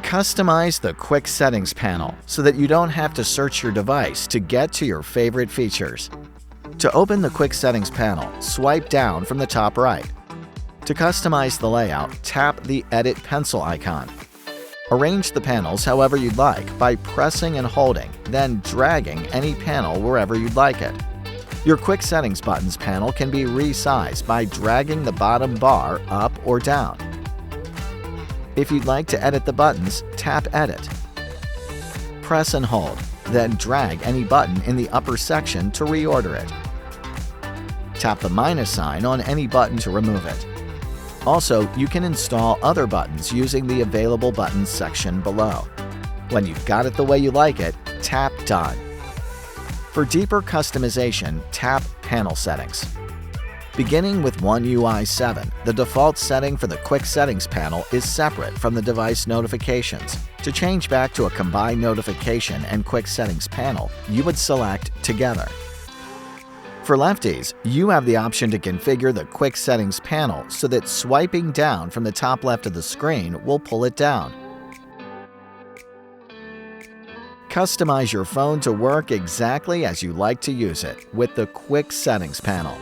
Customize the Quick Settings panel so that you don't have to search your device to get to your favorite features. To open the Quick Settings panel, swipe down from the top right. To customize the layout, tap the Edit Pencil icon. Arrange the panels however you'd like by pressing and holding, then dragging any panel wherever you'd like it. Your Quick Settings buttons panel can be resized by dragging the bottom bar up or down. If you'd like to edit the buttons, tap Edit. Press and hold, then drag any button in the upper section to reorder it. Tap the minus sign on any button to remove it. Also, you can install other buttons using the Available Buttons section below. When you've got it the way you like it, tap Done. For deeper customization, tap Panel Settings. Beginning with One UI 7, the default setting for the Quick Settings panel is separate from the device notifications. To change back to a combined notification and Quick Settings panel, you would select Together. For lefties, you have the option to configure the Quick Settings panel so that swiping down from the top left of the screen will pull it down. Customize your phone to work exactly as you like to use it with the Quick Settings panel.